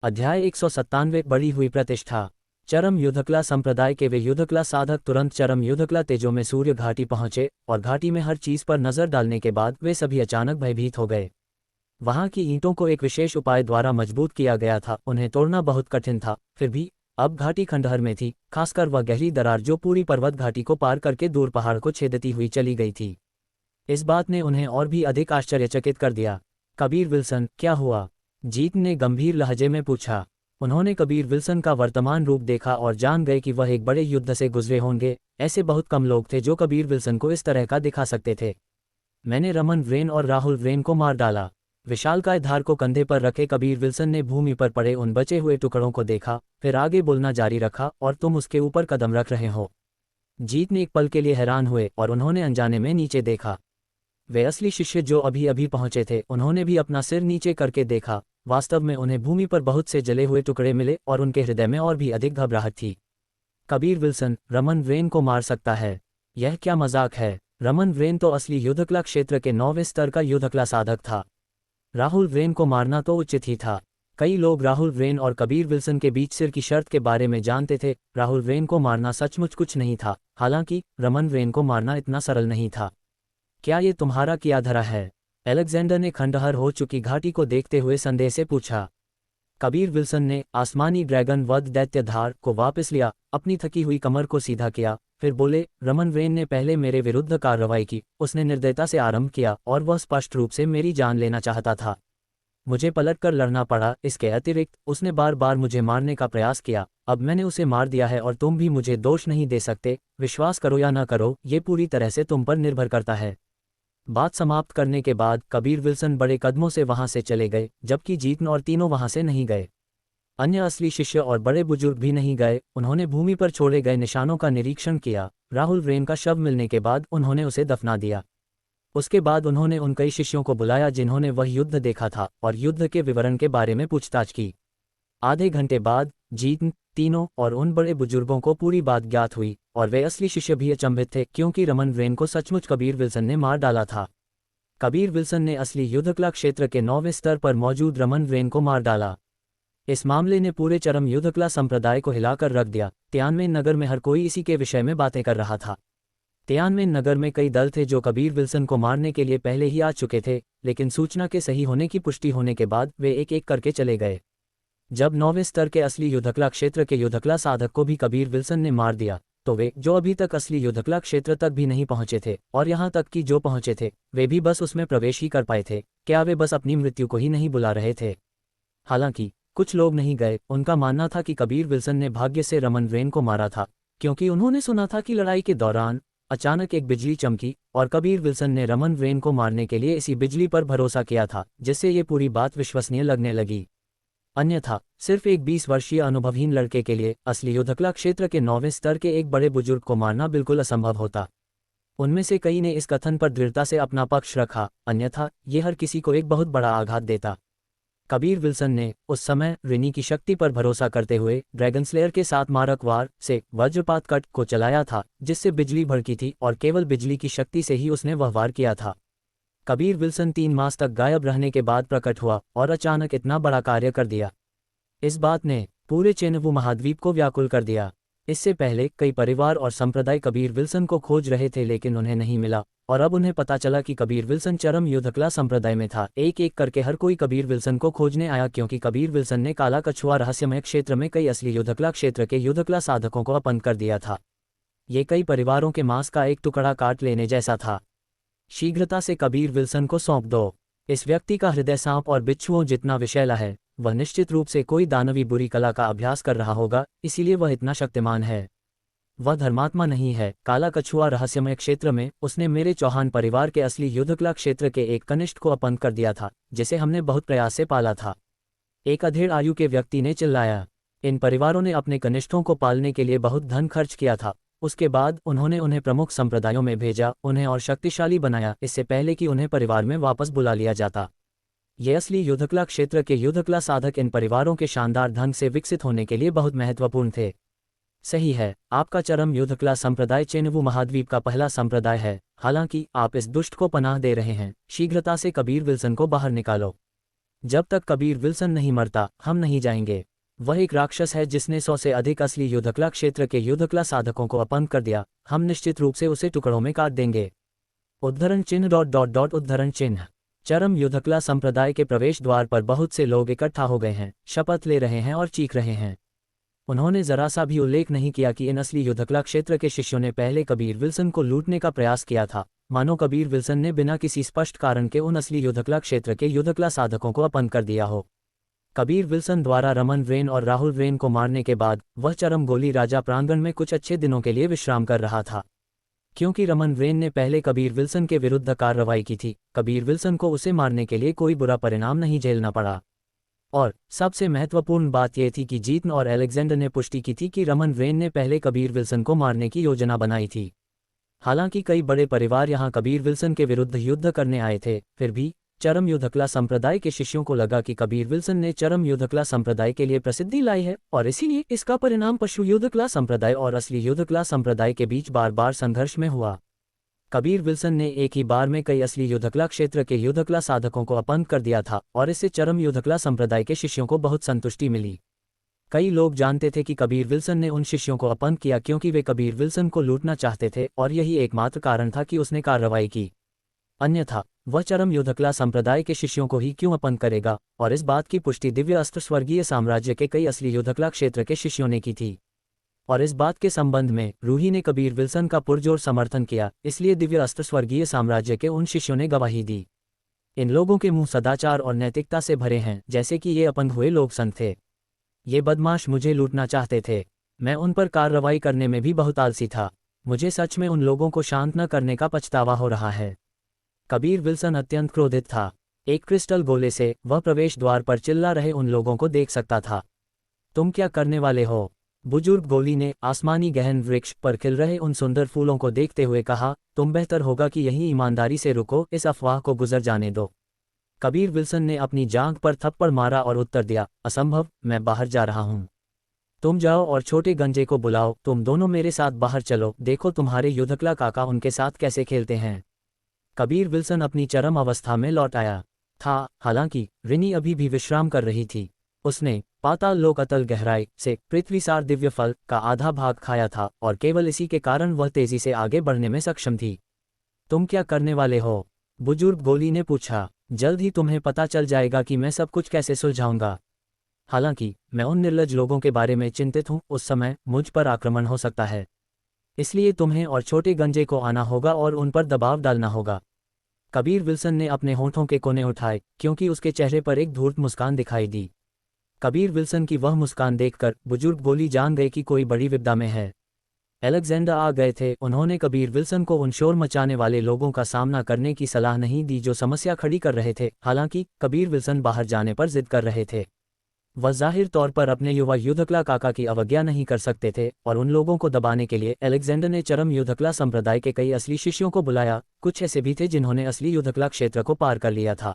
अध्याय 197 बढ़ी हुई प्रतिष्ठा। चरम युद्धकला संप्रदाय के वे युद्धकला साधक तुरंत चरम युद्धकला तेजो में सूर्य घाटी पहुंचे और घाटी में हर चीज पर नजर डालने के बाद वे सभी अचानक भयभीत हो गए। वहां की ईंटों को एक विशेष उपाय द्वारा मजबूत किया गया था, उन्हें तोड़ना बहुत कठिन था। फिर भी अब घाटी खंडहर में थी, खासकर वह गहरी दरार जो पूरी पर्वत घाटी को पार करके दूर पहाड़ को छेदती हुई चली गई थी। इस बात ने उन्हें और भी अधिक आश्चर्यचकित कर दिया। कबीर विल्सन, क्या हुआ? जीत ने गंभीर लहजे में पूछा। उन्होंने कबीर विल्सन का वर्तमान रूप देखा और जान गए कि वह एक बड़े युद्ध से गुजरे होंगे। ऐसे बहुत कम लोग थे जो कबीर विल्सन को इस तरह का दिखा सकते थे। मैंने रमन व्रेन और राहुल व्रेन को मार डाला। विशालकाय धार को कंधे पर रखे कबीर विल्सन ने भूमि पर पड़े उन बचे हुए टुकड़ों को देखा, फिर आगे बोलना जारी रखा, और तुम उसके ऊपर कदम रख रहे हो। जीत ने एक पल के लिए हैरान हुए और उन्होंने अनजाने में नीचे देखा। वे असली शिष्य जो अभी अभी पहुंचे थे, उन्होंने भी अपना सिर नीचे करके देखा। वास्तव में उन्हें भूमि पर बहुत से जले हुए टुकड़े मिले और उनके हृदय में और भी अधिक घबराहट थी। कबीर विल्सन रमन व्रेन को मार सकता है? यह क्या मजाक है? रमन व्रेन तो असली युद्धकला क्षेत्र के 9वें स्तर का युद्धकला साधक था। राहुल व्रेन को मारना तो उचित ही था। कई लोग राहुल व्रेन और कबीर विल्सन के बीच सिर की शर्त के बारे में जानते थे। राहुल व्रेन को मारना सचमुच कुछ नहीं था, हालांकि रमन व्रेन को मारना इतना सरल नहीं था। क्या ये तुम्हारा किया धरा है? अलेक्जेंडर ने खंडहर हो चुकी घाटी को देखते हुए संदेह से पूछा। कबीर विल्सन ने आसमानी ड्रैगन वध दैत्यधार को वापस लिया, अपनी थकी हुई कमर को सीधा किया, फिर बोले, रमन व्रेन ने पहले मेरे विरुद्ध कार्रवाई की। उसने निर्दयता से आरंभ किया और वह स्पष्ट रूप से मेरी जान लेना चाहता था। मुझे पलटकर लड़ना पड़ा। इसके अतिरिक्त उसने बार बार मुझे मारने का प्रयास किया। अब मैंने उसे मार दिया है और तुम भी मुझे दोष नहीं दे सकते। विश्वास करो या न करो, ये पूरी तरह से तुम पर निर्भर करता है। बात समाप्त करने के बाद कबीर विल्सन बड़े कदमों से वहां से चले गए, जबकि जीत और तीनों वहां से नहीं गए। अन्य असली शिष्य और बड़े बुजुर्ग भी नहीं गए। उन्होंने भूमि पर छोड़े गए निशानों का निरीक्षण किया। राहुल व्रेन का शव मिलने के बाद उन्होंने उसे दफना दिया। उसके बाद उन्होंने उन कई शिष्यों को बुलाया जिन्होंने वह युद्ध देखा था और युद्ध के विवरण के बारे में पूछताछ की। आधे घंटे बाद जीत, तीनों और उन बड़े बुजुर्गों को पूरी बात ज्ञात हुई और वे असली शिष्य भी अचंभित थे, क्योंकि रमन व्रेन को सचमुच कबीर विल्सन ने मार डाला था। कबीर विल्सन ने असली युद्धकला क्षेत्र के 9वें स्तर पर मौजूद रमन व्रेन को मार डाला। इस मामले ने पूरे चरम युद्धकला संप्रदाय को हिलाकर रख दिया। तियानमेन नगर में हर कोई इसी के विषय में बातें कर रहा था। तियानमेन नगर में कई दल थे जो कबीर विल्सन को मारने के लिए पहले ही आ चुके थे, लेकिन सूचना के सही होने की पुष्टि होने के बाद वे एक एक करके चले गए। जब 9वें स्तर के असली युद्धकला क्षेत्र के युद्धकला साधक को भी कबीर विल्सन ने मार दिया, तो वे जो अभी तक असली युद्धकला क्षेत्र तक भी नहीं पहुंचे थे, और यहां तक कि जो पहुंचे थे वे भी बस उसमें प्रवेश ही कर पाए थे। क्या वे बस अपनी मृत्यु को ही नहीं बुला रहे थे? हालांकि कुछ लोग नहीं गए। उनका मानना था कि कबीर विल्सन ने भाग्य से रमन व्रेन को मारा था, क्योंकि उन्होंने सुना था कि लड़ाई के दौरान अचानक एक बिजली चमकी और कबीर विल्सन ने रमन व्रेन को मारने के लिए इसी बिजली पर भरोसा किया था, जिससे ये पूरी बात विश्वसनीय लगने लगी। अन्यथा सिर्फ एक 20 वर्षीय अनुभवहीन लड़के के लिए असली युद्धकला क्षेत्र के 9वें स्तर के एक बड़े बुजुर्ग को मारना बिल्कुल असंभव होता। उनमें से कई ने इस कथन पर दृढ़ता से अपना पक्ष रखा, अन्यथा ये हर किसी को एक बहुत बड़ा आघात देता। कबीर विल्सन ने उस समय रिनी की शक्ति पर भरोसा करते हुए ड्रैगनस्लेयर के साथ मारक वार से वज्रपात कट को चलाया था, जिससे बिजली भड़की थी और केवल बिजली की शक्ति से ही उसने वह वार किया था। कबीर विल्सन 3 मास तक गायब रहने के बाद प्रकट हुआ और अचानक इतना बड़ा कार्य कर दिया। इस बात ने पूरे चेनवू महाद्वीप को व्याकुल कर दिया। इससे पहले कई परिवार और संप्रदाय कबीर विल्सन को खोज रहे थे, लेकिन उन्हें नहीं मिला, और अब उन्हें पता चला कि कबीर विल्सन चरम युद्धकला संप्रदाय में था। एक एक करके हर कोई कबीर विल्सन को खोजने आया, क्योंकि कबीर विल्सन ने काला कछुआ रहस्यमय क्षेत्र में कई असली युद्धकला क्षेत्र के युद्धकला साधकों को अपंग कर दिया था। ये कई परिवारों के मांस का एक टुकड़ा काट लेने जैसा था। शीघ्रता से कबीर विल्सन को सौंप दो। इस व्यक्ति का हृदय सांप और बिच्छुओं जितना विषैला है। वह निश्चित रूप से कोई दानवी बुरी कला का अभ्यास कर रहा होगा, इसीलिए वह इतना शक्तिमान है। वह धर्मात्मा नहीं है। काला कछुआ रहस्यमय क्षेत्र में उसने मेरे चौहान परिवार के असली युद्धकला क्षेत्र के एक कनिष्ठ को अपंग कर दिया था, जिसे हमने बहुत प्रयास से पाला था। एक अधेड़ आयु के व्यक्ति ने चिल्लाया। इन परिवारों ने अपने कनिष्ठों को पालने के लिए बहुत धन खर्च किया था। उसके बाद उन्होंने उन्हें प्रमुख संप्रदायों में भेजा, उन्हें और शक्तिशाली बनाया, इससे पहले कि उन्हें परिवार में वापस बुला लिया जाता। ये असली युद्धकला क्षेत्र के युद्धकला साधक इन परिवारों के शानदार ढंग से विकसित होने के लिए बहुत महत्वपूर्ण थे। सही है, आपका चरम युद्धकला संप्रदाय चेनवू महाद्वीप का पहला संप्रदाय है। हालांकि आप इस दुष्ट को पनाह दे रहे हैं। शीघ्रता से कबीर विल्सन को बाहर निकालो। जब तक कबीर विल्सन नहीं मरता हम नहीं जाएंगे। वह एक राक्षस है जिसने 100 से अधिक असली युद्धकला क्षेत्र के युद्धकला साधकों को अपंग कर दिया। हम निश्चित रूप से उसे टुकड़ों में काट देंगे। उद्धरण चिन्ह उद्धरण चिन्ह। चरम युद्धकला संप्रदाय के प्रवेश द्वार पर बहुत से लोग इकट्ठा हो गए हैं, शपथ ले रहे हैं और चीख रहे हैं। उन्होंने जरा सा भी उल्लेख नहीं किया कि इन असली युद्धकला क्षेत्र के शिष्यों ने पहले कबीर विल्सन को लूटने का प्रयास किया था, मानो कबीर विल्सन ने बिना किसी स्पष्ट कारण के उन असली युद्धकला क्षेत्र के युद्धकला साधकों को अपंग कर दिया हो। कबीर विल्सन द्वारा रमन रेन और राहुल रेन को मारने के बाद वह चरम गोली राजा प्रांगण में कुछ अच्छे दिनों के लिए विश्राम कर रहा था। क्योंकि रमन रेन ने पहले कबीर विल्सन के विरुद्ध कार्रवाई की थी, कबीर विल्सन को उसे मारने के लिए कोई बुरा परिणाम नहीं झेलना पड़ा। और सबसे महत्वपूर्ण बात यह थी कि जीतन और अलेक्जेंडर ने पुष्टि की थी कि रमन रेन ने पहले कबीर विल्सन को मारने की योजना बनाई थी। हालांकि कई बड़े परिवार यहां कबीर विल्सन के विरुद्ध युद्ध करने आए थे, फिर भी चरम युद्धकला संप्रदाय के शिष्यों को लगा कि कबीर विल्सन ने चरम युद्धकला संप्रदाय के लिए प्रसिद्धि लाई है और इसीलिए इसका परिणाम पशु युद्धकला संप्रदाय और असली युद्धकला संप्रदाय के बीच बार बार संघर्ष में हुआ। कबीर विल्सन ने एक ही बार में कई असली युद्धकला क्षेत्र के युद्धकला साधकों को अपंग कर दिया था और इससे चरम युद्धकला संप्रदाय के शिष्यों को बहुत संतुष्टि मिली। कई लोग जानते थे कि कबीर विल्सन ने उन शिष्यों को अपंग किया क्योंकि वे कबीर विल्सन को लूटना चाहते थे और यही एकमात्र कारण था कि उसने कार्रवाई की। अन्यथा वह चरम युद्धकला संप्रदाय के शिष्यों को ही क्यों अपंग करेगा, और इस बात की पुष्टि दिव्य अस्त्र स्वर्गीय साम्राज्य के कई असली युद्धकला क्षेत्र के शिष्यों ने की थी। और इस बात के संबंध में रूही ने कबीर विल्सन का पुरजोर समर्थन किया, इसलिए दिव्य अस्त्र स्वर्गीय साम्राज्य के उन शिष्यों ने गवाही दी। इन लोगों के मुंह सदाचार और नैतिकता से भरे हैं, जैसे कि ये अपंग हुए लोग संत थे। ये बदमाश मुझे लूटना चाहते थे। मैं उन पर कार्रवाई करने में भी बहुत आलसी था। मुझे सच में उन लोगों को शांत न करने का पछतावा हो रहा है। कबीर विल्सन अत्यंत क्रोधित था। एक क्रिस्टल गोले से वह प्रवेश द्वार पर चिल्ला रहे उन लोगों को देख सकता था। तुम क्या करने वाले हो? बुजुर्ग गोली ने आसमानी गहन वृक्ष पर खिल रहे उन सुंदर फूलों को देखते हुए कहा, तुम बेहतर होगा कि यहीं ईमानदारी से रुको, इस अफवाह को गुजर जाने दो। कबीर विल्सन ने अपनी जांघ पर थप्पड़ मारा और उत्तर दिया, असंभव, मैं बाहर जा रहा हूं। तुम जाओ और छोटे गंजे को बुलाओ, तुम दोनों मेरे साथ बाहर चलो, देखो तुम्हारे युद्धकला काका उनके साथ कैसे खेलते हैं। कबीर विल्सन अपनी चरम अवस्था में लौट आया था। हालांकि रिनी अभी भी विश्राम कर रही थी। उसने पाताल लोक अतल गहराई से पृथ्वीसार दिव्य फल का आधा भाग खाया था और केवल इसी के कारण वह तेजी से आगे बढ़ने में सक्षम थी। तुम क्या करने वाले हो? बुजुर्ग गोली ने पूछा। जल्द ही तुम्हें पता चल जाएगा कि मैं सब कुछ कैसे सुलझाऊंगा। हालांकि मैं उन निर्लज लोगों के बारे में चिंतित हूं, उस समय मुझ पर आक्रमण हो सकता है, इसलिए तुम्हें और छोटे गंजे को आना होगा और उन पर दबाव डालना होगा। कबीर विल्सन ने अपने होठों के कोने उठाए क्योंकि उसके चेहरे पर एक धूर्त मुस्कान दिखाई दी। कबीर विल्सन की वह मुस्कान देखकर बुजुर्ग गोली जान गए कि कोई बड़ी विपदा में है। अलेक्जेंडर आ गए थे। उन्होंने कबीर विल्सन को उन शोर मचाने वाले लोगों का सामना करने की सलाह नहीं दी जो समस्या खड़ी कर रहे थे। हालांकि कबीर विल्सन बाहर जाने पर जिद कर रहे थे। वह जाहिर तौर पर अपने युवा युद्धकला काका की अवज्ञा नहीं कर सकते थे और उन लोगों को दबाने के लिए अलेक्जेंडर ने चरम युद्धकला संप्रदाय के कई असली शिष्यों को बुलाया। कुछ ऐसे भी थे जिन्होंने असली युद्धकला क्षेत्र को पार कर लिया था।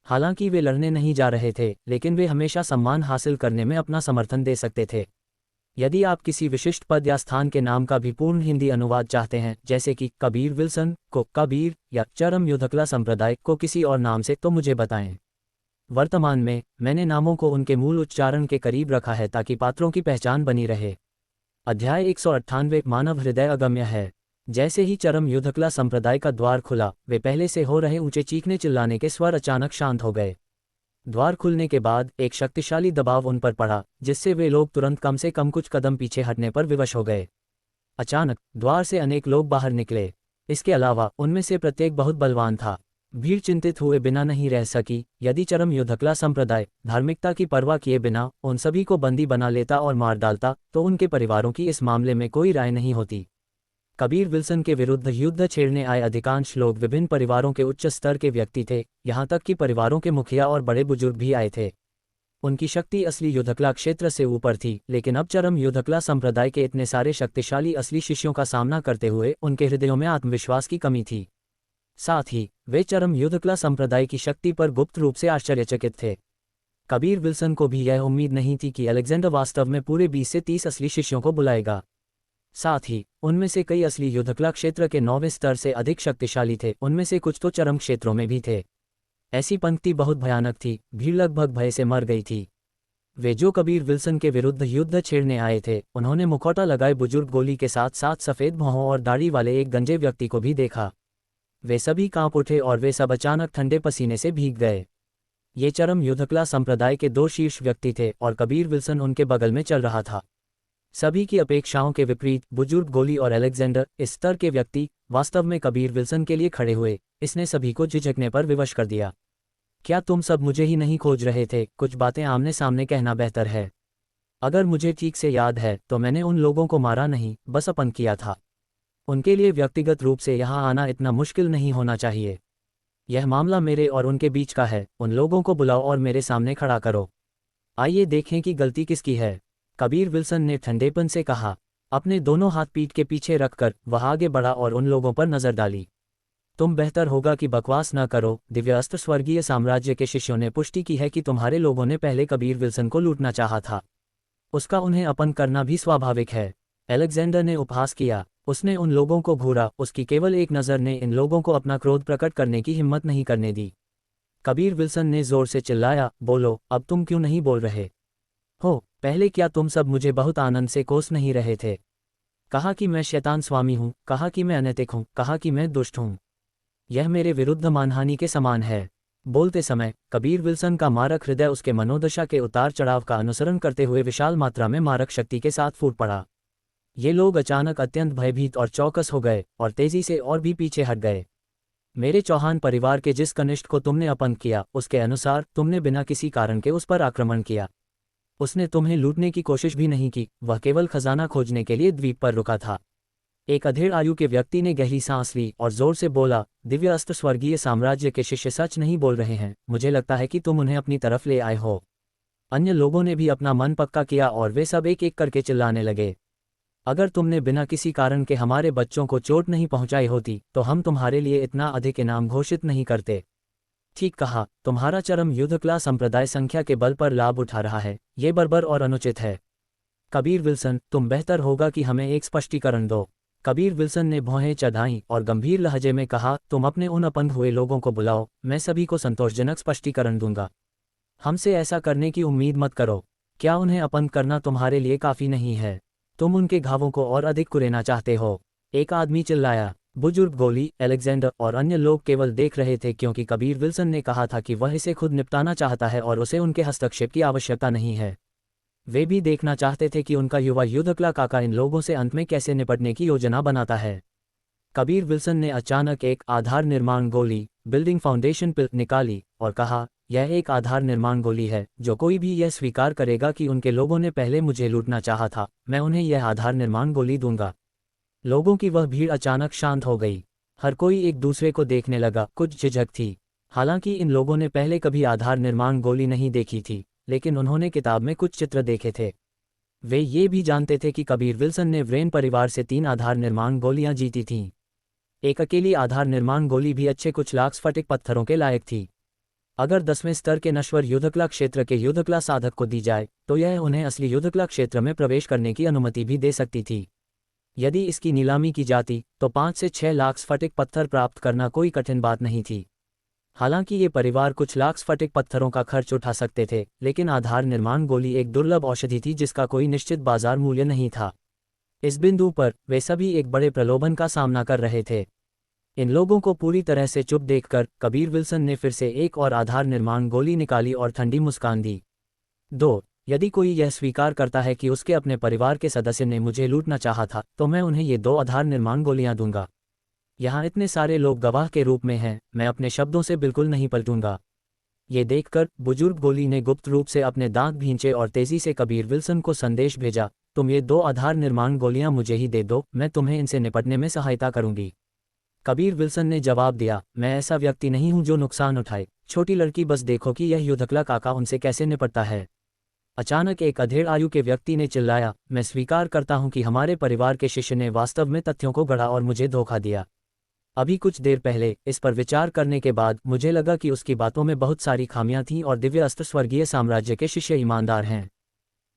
हालांकि वे लड़ने नहीं जा रहे थे, लेकिन वे हमेशा सम्मान हासिल करने में अपना समर्थन दे सकते थे। यदि आप किसी विशिष्ट पद या स्थान के नाम का भी पूर्ण हिंदी अनुवाद चाहते हैं, जैसे कि कबीर विल्सन को कबीर या चरम युद्धकला संप्रदाय को किसी और नाम से, तो मुझे बताएं। वर्तमान में मैंने नामों को उनके मूल उच्चारण के करीब रखा है ताकि पात्रों की पहचान बनी रहे। अध्याय 198 मानव हृदय अगम्य है। जैसे ही चरम युद्धकला संप्रदाय का द्वार खुला, वे पहले से हो रहे ऊंचे चीखने चिल्लाने के स्वर अचानक शांत हो गए। द्वार खुलने के बाद एक शक्तिशाली दबाव उन पर पड़ा, जिससे वे लोग तुरंत कम से कम कुछ कदम पीछे हटने पर विवश हो गए। अचानक द्वार से अनेक लोग बाहर निकले। इसके अलावा उनमें से प्रत्येक बहुत बलवान था। भीड़ चिंतित हुए बिना नहीं रह सकी। यदि चरम युद्धकला संप्रदाय धार्मिकता की परवाह किए बिना उन सभी को बंदी बना लेता और मार डालता, तो उनके परिवारों की इस मामले में कोई राय नहीं होती। कबीर विल्सन के विरुद्ध युद्ध छेड़ने आए अधिकांश लोग विभिन्न परिवारों के उच्च स्तर के व्यक्ति थे, यहाँ तक कि परिवारों के मुखिया और बड़े बुजुर्ग भी आए थे। उनकी शक्ति असली युद्धकला क्षेत्र से ऊपर थी, लेकिन अब चरम युद्धकला संप्रदाय के इतने सारे शक्तिशाली असली शिष्यों का सामना करते हुए उनके हृदयों में आत्मविश्वास की कमी थी। साथ ही वे चरम युद्धकला संप्रदाय की शक्ति पर गुप्त रूप से आश्चर्यचकित थे। कबीर विल्सन को भी यह उम्मीद नहीं थी कि अलेक्जेंडर वास्तव में पूरे 20 से 30 असली शिष्यों को बुलाएगा। साथ ही उनमें से कई असली युद्धकला क्षेत्र के 9वें स्तर से अधिक शक्तिशाली थे, उनमें से कुछ तो चरम क्षेत्रों में भी थे। ऐसी पंक्ति बहुत भयानक थी, भीड़ लगभग भय से मर गई थी। वे जो कबीर विल्सन के विरुद्ध युद्ध छेड़ने आए थे, उन्होंने मुखौटा लगाए बुजुर्ग गोली के साथ साथ सफ़ेद भौहों और दाढ़ी वाले एक गंजे व्यक्ति को भी देखा। वे सभी कांप उठे और वे सब अचानक ठंडे पसीने से भीग गए। ये चरम युद्धकला संप्रदाय के दो शीर्ष व्यक्ति थे और कबीर विल्सन उनके बगल में चल रहा था। सभी की अपेक्षाओं के विपरीत बुजुर्ग गोली और अलेक्जेंडर, इस स्तर के व्यक्ति, वास्तव में कबीर विल्सन के लिए खड़े हुए। इसने सभी को झिझकने पर विवश कर दिया। क्या तुम सब मुझे ही नहीं खोज रहे थे? कुछ बातें आमने सामने कहना बेहतर है। अगर मुझे ठीक से याद है तो मैंने उन लोगों को मारा नहीं, बस अपंग किया था। उनके लिए व्यक्तिगत रूप से यहाँ आना इतना मुश्किल नहीं होना चाहिए। यह मामला मेरे और उनके बीच का है। उन लोगों को बुलाओ और मेरे सामने खड़ा करो। आइए देखें कि गलती किसकी है, कबीर विल्सन ने ठंडेपन से कहा। अपने दोनों हाथ पीठ के पीछे रखकर वह आगे बढ़ा और उन लोगों पर नजर डाली। तुम बेहतर होगा कि बकवास न करो। दिव्य अस्त्र स्वर्गीय साम्राज्य के शिष्यों ने पुष्टि की है कि तुम्हारे लोगों ने पहले कबीर विल्सन को लूटना चाहा था। उसका उन्हें अपंग करना भी स्वाभाविक है। अलेक्जेंडर ने उपहास किया। उसने उन लोगों को घूरा। उसकी केवल एक नज़र ने इन लोगों को अपना क्रोध प्रकट करने की हिम्मत नहीं करने दी। कबीर विल्सन ने जोर से चिल्लाया, बोलो, अब तुम क्यों नहीं बोल रहे हो? पहले क्या तुम सब मुझे बहुत आनंद से कोस नहीं रहे थे? कहा कि मैं शैतान स्वामी हूँ, कहा कि मैं अनैतिक हूँ, कहा कि मैं दुष्ट हूँ। यह मेरे विरुद्ध मानहानि के समान है। बोलते समय कबीर विल्सन का मारक हृदय उसके मनोदशा के उतार चढ़ाव का अनुसरण करते हुए विशाल मात्रा में मारक शक्ति के साथ फूट पड़ा। ये लोग अचानक अत्यंत भयभीत और चौकस हो गए और तेजी से और भी पीछे हट गए। मेरे चौहान परिवार के जिस कनिष्ठ को तुमने अपंग किया, उसके अनुसार तुमने बिना किसी कारण के उस पर आक्रमण किया। उसने तुम्हें लूटने की कोशिश भी नहीं की, वह केवल खजाना खोजने के लिए द्वीप पर रुका था। एक अधेड़ आयु के व्यक्ति ने गहरी सांस ली और जोर से बोला, दिव्य अस्त्र स्वर्गीय साम्राज्य के शिष्य सच नहीं बोल रहे हैं। मुझे लगता है कि तुम उन्हें अपनी तरफ ले आए हो। अन्य लोगों ने भी अपना मन पक्का किया और वे सब एक एक करके चिल्लाने लगे। अगर तुमने बिना किसी कारण के हमारे बच्चों को चोट नहीं पहुंचाई होती तो हम तुम्हारे लिए इतना अधिक इनाम घोषित नहीं करते। ठीक कहा, तुम्हारा चरम युद्धकला संप्रदाय संख्या के बल पर लाभ उठा रहा है। ये बर्बर और अनुचित है। कबीर विल्सन, तुम बेहतर होगा कि हमें एक स्पष्टीकरण दो। कबीर विल्सन ने भौहें चढ़ाईं और गंभीर लहजे में कहा, तुम अपने उन अपंग हुए लोगों को बुलाओ, मैं सभी को संतोषजनक स्पष्टीकरण दूंगा। हमसे ऐसा करने की उम्मीद मत करो। क्या उन्हें अपंग करना तुम्हारे लिए काफ़ी नहीं है? तुम उनके घावों को और अधिक कुरेना चाहते हो। एक आदमी चिल्लाया। बुजुर्ग गोली, अलेक्जेंडर और अन्य लोग केवल देख रहे थे क्योंकि कबीर विल्सन ने कहा था कि वह इसे खुद निपटाना चाहता है और उसे उनके हस्तक्षेप की आवश्यकता नहीं है। वे भी देखना चाहते थे कि उनका युवा युद्धकला काका इन लोगों से अंत में कैसे निपटने की योजना बनाता है। कबीर विल्सन ने अचानक एक आधार निर्माण गोली, बिल्डिंग फाउंडेशन पिल, निकाली और कहा, यह एक आधार निर्माण गोली है। जो कोई भी यह स्वीकार करेगा कि उनके लोगों ने पहले मुझे लूटना चाहा था, मैं उन्हें यह आधार निर्माण गोली दूंगा। लोगों की वह भीड़ अचानक शांत हो गई। हर कोई एक दूसरे को देखने लगा। कुछ झिझक थी। हालांकि इन लोगों ने पहले कभी आधार निर्माण गोली नहीं देखी थी, लेकिन उन्होंने किताब में कुछ चित्र देखे थे। वे ये भी जानते थे कि कबीर विल्सन ने व्रेन परिवार से 3 आधार निर्माण गोलियां जीती थीं। एक अकेली आधार निर्माण गोली भी अच्छे कुछ लाख स्फटिक पत्थरों के लायक थी। अगर 10वें स्तर के नश्वर युद्धकला क्षेत्र के युद्धकला साधक को दी जाए तो यह उन्हें असली युद्धकला क्षेत्र में प्रवेश करने की अनुमति भी दे सकती थी। यदि इसकी नीलामी की जाती तो 5 से 6 लाख स्फटिक पत्थर प्राप्त करना कोई कठिन बात नहीं थी। हालांकि ये परिवार कुछ लाख स्फटिक पत्थरों का खर्च उठा सकते थे, लेकिन आधार निर्माण गोली एक दुर्लभ औषधि थी जिसका कोई निश्चित बाजार मूल्य नहीं था। इस बिंदु पर वे सभी एक बड़े प्रलोभन का सामना कर रहे थे। इन लोगों को पूरी तरह से चुप देखकर कबीर विल्सन ने फिर से एक और आधार निर्माण गोली निकाली और ठंडी मुस्कान दी। 2. यदि कोई यह स्वीकार करता है कि उसके अपने परिवार के सदस्य ने मुझे लूटना चाहा था तो मैं उन्हें ये 2 आधार निर्माण गोलियां दूंगा। यहाँ इतने सारे लोग गवाह के रूप में हैं, मैं अपने शब्दों से बिल्कुल नहीं पलटूंगा। ये देखकर बुजुर्ग गोली ने गुप्त रूप से अपने दांत भींचे और तेजी से कबीर विल्सन को संदेश भेजा, तुम ये 2 आधार निर्माण गोलियां मुझे ही दे दो, मैं तुम्हें इनसे निपटने में सहायता करूंगी। कबीर विल्सन ने जवाब दिया, मैं ऐसा व्यक्ति नहीं हूं जो नुकसान उठाए। छोटी लड़की, बस देखो कि यह युद्धकला काका उनसे कैसे निपटता है। अचानक एक अधेड़ आयु के व्यक्ति ने चिल्लाया, मैं स्वीकार करता हूं कि हमारे परिवार के शिष्य ने वास्तव में तथ्यों को गढ़ा और मुझे धोखा दिया। अभी कुछ देर पहले इस पर विचार करने के बाद मुझे लगा कि उसकी बातों में बहुत सारी खामियां थीं और दिव्य अस्त्र स्वर्गीय साम्राज्य के शिष्य ईमानदार हैं।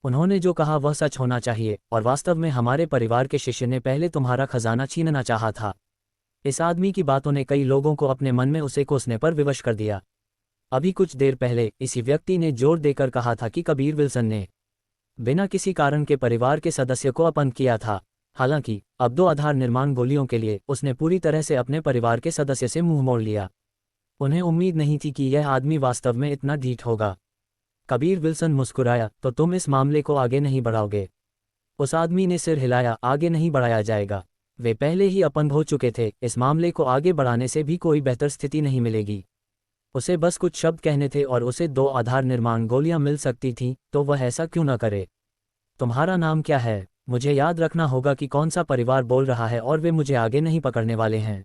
उन्होंने जो कहा वह सच होना चाहिए और वास्तव में हमारे परिवार के शिष्य ने पहले तुम्हारा खजाना छीनना चाहा था। इस आदमी की बातों ने कई लोगों को अपने मन में उसे कोसने पर विवश कर दिया। अभी कुछ देर पहले इसी व्यक्ति ने जोर देकर कहा था कि कबीर विल्सन ने बिना किसी कारण के परिवार के सदस्य को अपहरण किया था। हालांकि अब 2 आधार निर्माण गोलियों के लिए उसने पूरी तरह से अपने परिवार के सदस्य से मुंह मोड़ लिया। उन्हें उम्मीद नहीं थी कि यह आदमी वास्तव में इतना ढीठ होगा। कबीर विल्सन मुस्कुराया, तो तुम इस मामले को आगे नहीं बढ़ाओगे? उस आदमी ने सिर हिलाया, आगे नहीं बढ़ाया जाएगा। वे पहले ही अपंग हो चुके थे, इस मामले को आगे बढ़ाने से भी कोई बेहतर स्थिति नहीं मिलेगी। उसे बस कुछ शब्द कहने थे और उसे 2 आधार निर्माण गोलियां मिल सकती थीं, तो वह ऐसा क्यों न करे? तुम्हारा नाम क्या है? मुझे याद रखना होगा कि कौन सा परिवार बोल रहा है और वे मुझे आगे नहीं पकड़ने वाले हैं।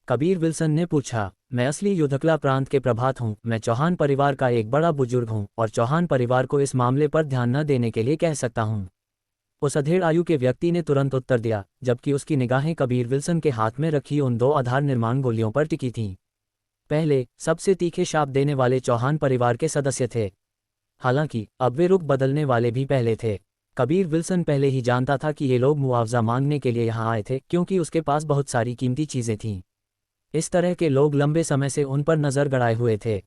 कबीर विल्सन ने पूछा। मैं असली युद्धकला प्रांत के प्रभात हूँ। मैं चौहान परिवार का एक बड़ा बुजुर्ग हूँ और चौहान परिवार को इस मामले पर ध्यान न देने के लिए कह सकता हूँ। उस अधेड़ आयु के व्यक्ति ने तुरंत उत्तर दिया, जबकि उसकी निगाहें कबीर विल्सन के हाथ में रखी उन 2 आधार निर्माण गोलियों पर टिकी थीं। पहले सबसे तीखे शाप देने वाले चौहान परिवार के सदस्य थे। हालांकि अब वे रुख बदलने वाले भी पहले थे। कबीर विल्सन पहले ही जानता था कि ये लोग मुआवजा मांगने के लिए यहाँ आए थे, क्योंकि उसके पास बहुत सारी कीमती चीज़ें थीं। इस तरह के लोग लंबे समय से उन पर नज़र गड़ाए हुए थे।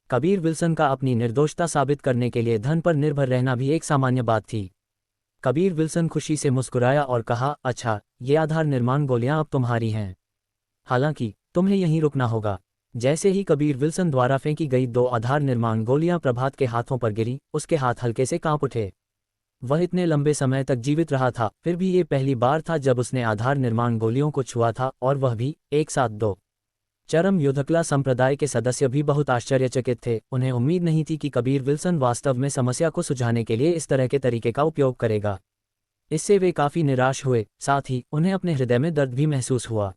कबीर विल्सन का अपनी निर्दोषता साबित करने के लिए धन पर निर्भर रहना भी एक सामान्य बात थी। कबीर विल्सन खुशी से मुस्कुराया और कहा, अच्छा, ये आधार निर्माण गोलियां अब तुम्हारी हैं। हालांकि तुम्हें यहीं रुकना होगा। जैसे ही कबीर विल्सन द्वारा फेंकी गई 2 आधार निर्माण गोलियां प्रभात के हाथों पर गिरी, उसके हाथ हल्के से कांप उठे। वह इतने लंबे समय तक जीवित रहा था, फिर भी ये पहली बार था जब उसने आधार निर्माण गोलियों को छुआ था, और वह भी एक साथ 2। चरम युद्धकला संप्रदाय के सदस्य भी बहुत आश्चर्यचकित थे। उन्हें उम्मीद नहीं थी कि कबीर विल्सन वास्तव में समस्या को सुलझाने के लिए इस तरह के तरीके का उपयोग करेगा। इससे वे काफ़ी निराश हुए, साथ ही उन्हें अपने हृदय में दर्द भी महसूस हुआ।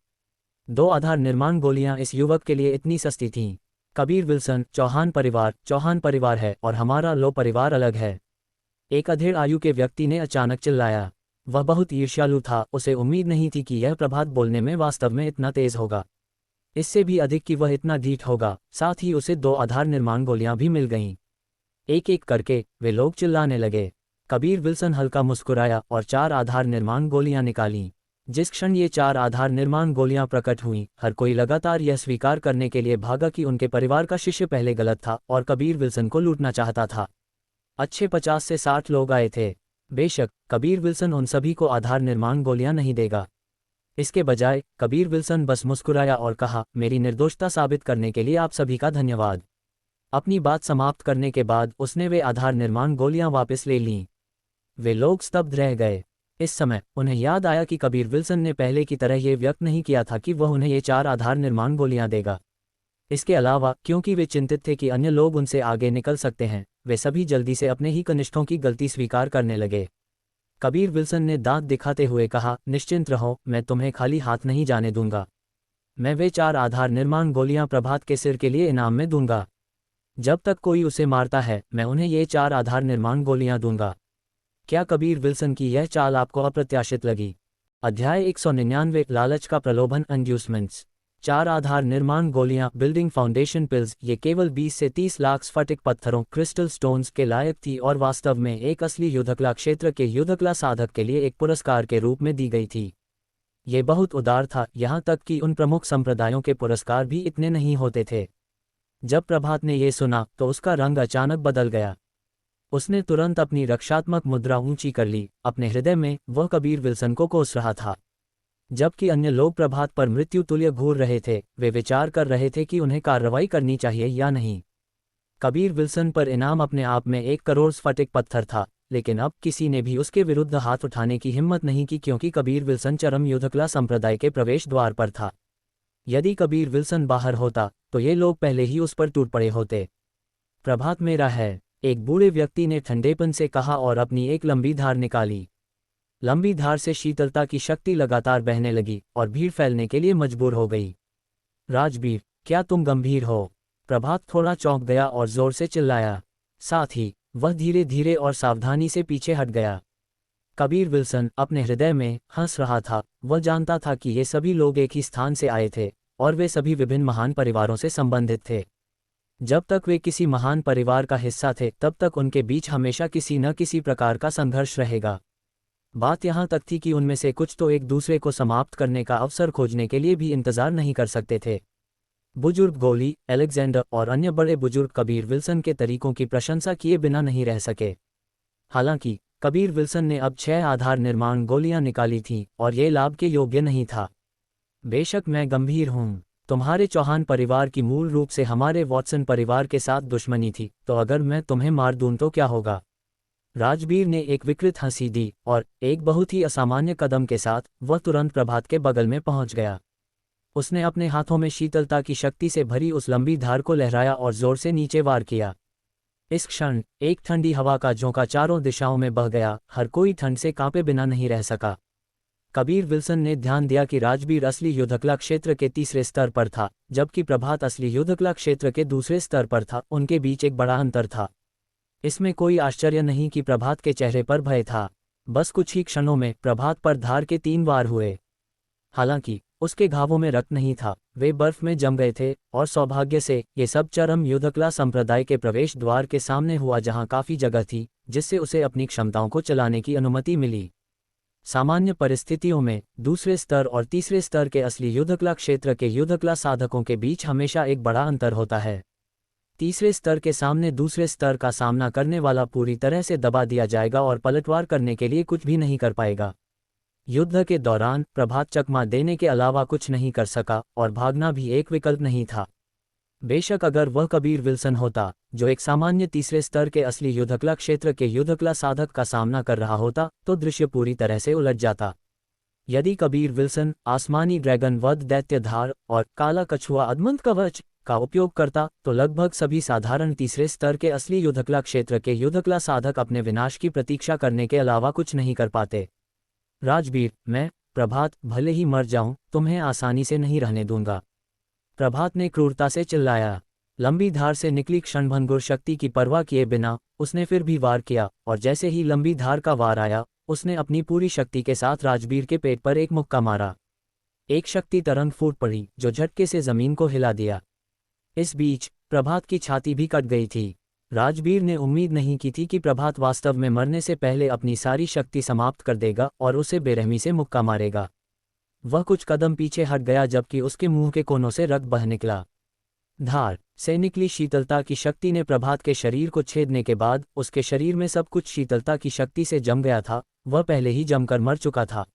2 आधार निर्माण गोलियां इस युवक के लिए इतनी सस्ती थीं। कबीर विल्सन, चौहान परिवार है और हमारा लो परिवार अलग है। एक अधेड़ आयु के व्यक्ति ने अचानक चिल्लाया। वह बहुत ईर्ष्यालु था, उसे उम्मीद नहीं थी कि यह प्रभात बोलने में वास्तव में इतना तेज होगा। इससे भी अधिक कि वह इतना ढीठ होगा। साथ ही उसे 2 आधार निर्माण गोलियां भी मिल गईं। एक एक करके वे लोग चिल्लाने लगे। कबीर विल्सन हल्का मुस्कुराया और 4 आधार निर्माण गोलियां निकालीं। जिस क्षण ये 4 आधार निर्माण गोलियां प्रकट हुईं, हर कोई लगातार यह स्वीकार करने के लिए भागा कि उनके परिवार का शिष्य पहले गलत था और कबीर विल्सन को लूटना चाहता था। अच्छे 50 से 60 लोग आए थे। बेशक कबीर विल्सन उन सभी को आधार निर्माण गोलियां नहीं देगा। इसके बजाय कबीर विल्सन बस मुस्कुराया और कहा, मेरी निर्दोषता साबित करने के लिए आप सभी का धन्यवाद। अपनी बात समाप्त करने के बाद उसने वे आधार निर्माण गोलियां वापस ले लीं। वे लोग स्तब्ध रह गए। इस समय उन्हें याद आया कि कबीर विल्सन ने पहले की तरह ये व्यक्त नहीं किया था कि वह उन्हें ये 4 आधार निर्माण गोलियां देगा। इसके अलावा, क्योंकि वे चिंतित थे कि अन्य लोग उनसे आगे निकल सकते हैं, वे सभी जल्दी से अपने ही कनिष्ठों की गलती स्वीकार करने लगे। कबीर विल्सन ने दांत दिखाते हुए कहा, निश्चिंत रहो, मैं तुम्हें खाली हाथ नहीं जाने दूंगा। मैं वे 4 आधार निर्माण गोलियां प्रभात के सिर के लिए इनाम में दूंगा। जब तक कोई उसे मारता है, मैं उन्हें ये 4 आधार निर्माण गोलियां दूंगा। क्या कबीर विल्सन की यह चाल आपको अप्रत्याशित लगी? अध्याय 199, लालच का प्रलोभन, इंड्यूसमेंट्स। 4 आधार निर्माण गोलियां, बिल्डिंग फाउंडेशन पिल्स, ये केवल 20 से 30 लाख स्फटिक पत्थरों, क्रिस्टल स्टोन्स के लायक थी और वास्तव में एक असली युद्धकला क्षेत्र के युद्धकला साधक के लिए एक पुरस्कार के रूप में दी गई थी। ये बहुत उदार था, यहाँ तक कि उन प्रमुख संप्रदायों के पुरस्कार भी इतने नहीं होते थे। जब प्रभात ने यह सुना तो उसका रंग अचानक बदल गया। उसने तुरंत अपनी रक्षात्मक मुद्रा ऊंची कर ली। अपने हृदय में वह कबीर विल्सन को कोस रहा था। जबकि अन्य लोग प्रभात पर मृत्यु तुल्य घूर रहे थे, वे विचार कर रहे थे कि उन्हें कार्रवाई करनी चाहिए या नहीं। कबीर विल्सन पर इनाम अपने आप में 1 करोड़ स्फटिक पत्थर था, लेकिन अब किसी ने भी उसके विरुद्ध हाथ उठाने की हिम्मत नहीं की, क्योंकि कबीर विल्सन चरम युद्धकला संप्रदाय के प्रवेश द्वार पर था। यदि कबीर विल्सन बाहर होता तो ये लोग पहले ही उस पर टूट पड़े होते। प्रभात मेरा है, एक बूढ़े व्यक्ति ने ठंडेपन से कहा और अपनी एक लंबी धार निकाली। लंबी धार से शीतलता की शक्ति लगातार बहने लगी और भीड़ फैलने के लिए मजबूर हो गई। राजवीर, क्या तुम गंभीर हो? प्रभात थोड़ा चौंक गया और जोर से चिल्लाया। साथ ही वह धीरे धीरे और सावधानी से पीछे हट गया। कबीर विल्सन अपने हृदय में हंस रहा था। वह जानता था कि ये सभी लोग एक ही स्थान से आए थे और वे सभी विभिन्न महान परिवारों से संबंधित थे। जब तक वे किसी महान परिवार का हिस्सा थे, तब तक उनके बीच हमेशा किसी न किसी प्रकार का संघर्ष रहेगा। बात यहाँ तक थी कि उनमें से कुछ तो एक दूसरे को समाप्त करने का अवसर खोजने के लिए भी इंतजार नहीं कर सकते थे। बुजुर्ग गोली, अलेक्जेंडर और अन्य बड़े बुजुर्ग कबीर विल्सन के तरीकों की प्रशंसा किए बिना नहीं रह सके। हालांकि कबीर विल्सन ने अब 6 आधार निर्माण गोलियां निकाली थीं और ये लाभ के योग्य नहीं था। बेशक मैं गंभीर हूँ। तुम्हारे चौहान परिवार की मूल रूप से हमारे वॉटसन परिवार के साथ दुश्मनी थी, तो अगर मैं तुम्हें मार दूं तो क्या होगा? राजबीर ने एक विकृत हंसी दी और एक बहुत ही असामान्य कदम के साथ वह तुरंत प्रभात के बगल में पहुंच गया। उसने अपने हाथों में शीतलता की शक्ति से भरी उस लंबी धार को लहराया और जोर से नीचे वार किया। इस क्षण एक ठंडी हवा का झोंका चारों दिशाओं में बह गया। हर कोई ठंड से कांपे बिना नहीं रह सका। कबीर विल्सन ने ध्यान दिया कि राजबीर असली युद्धकला क्षेत्र के तीसरे स्तर पर था, जबकि प्रभात असली युद्धकला क्षेत्र के दूसरे स्तर पर था। उनके बीच एक बड़ा अंतर था। इसमें कोई आश्चर्य नहीं कि प्रभात के चेहरे पर भय था। बस कुछ ही क्षणों में प्रभात पर धार के 3 वार हुए। हालांकि उसके घावों में रक्त नहीं था, वे बर्फ में जम गए थे, और सौभाग्य से ये सब चरम युद्धकला संप्रदाय के प्रवेश द्वार के सामने हुआ, जहां काफी जगह थी जिससे उसे अपनी क्षमताओं को चलाने की अनुमति मिली। सामान्य परिस्थितियों में दूसरे स्तर और तीसरे स्तर के असली युद्धकला क्षेत्र के युद्धकला साधकों के बीच हमेशा एक बड़ा अंतर होता है। तीसरे स्तर के सामने दूसरे स्तर का सामना करने वाला पूरी तरह से दबा दिया जाएगा और पलटवार करने के लिए कुछ भी नहीं कर पाएगा। युद्ध के दौरान प्रभात चकमा देने के अलावा कुछ नहीं कर सका और भागना भी एक विकल्प नहीं था। बेशक अगर वह कबीर विल्सन होता, जो एक सामान्य तीसरे स्तर के असली युद्धकला क्षेत्र के युद्धकला साधक का सामना कर रहा होता, तो दृश्य पूरी तरह से उलट जाता। यदि कबीर विल्सन आसमानी ड्रैगन वध दैत्य धार और काला कछुआ अदमंत कवच का उपयोग करता, तो लगभग सभी साधारण तीसरे स्तर के असली युद्धकला क्षेत्र के युद्धकला साधक अपने विनाश की प्रतीक्षा करने के अलावा कुछ नहीं कर पाते। राजबीर, मैं प्रभात भले ही मर जाऊं, तुम्हें आसानी से नहीं रहने दूंगा। प्रभात ने क्रूरता से चिल्लाया। लंबी धार से निकली क्षणभंगुर शक्ति की परवाह किए बिना उसने फिर भी वार किया, और जैसे ही लंबी धार का वार आया, उसने अपनी पूरी शक्ति के साथ राजबीर के पेट पर एक मुक्का मारा। एक शक्ति तरंग फूट पड़ी जो झटके से जमीन को हिला दिया। इस बीच प्रभात की छाती भी कट गई थी। राजबीर ने उम्मीद नहीं की थी कि प्रभात वास्तव में मरने से पहले अपनी सारी शक्ति समाप्त कर देगा और उसे बेरहमी से मुक्का मारेगा। वह कुछ कदम पीछे हट गया, जबकि उसके मुंह के कोनों से रक्त बह निकला। धार से निकली शीतलता की शक्ति ने प्रभात के शरीर को छेदने के बाद उसके शरीर में सब कुछ शीतलता की शक्ति से जम गया था। वह पहले ही जमकर मर चुका था।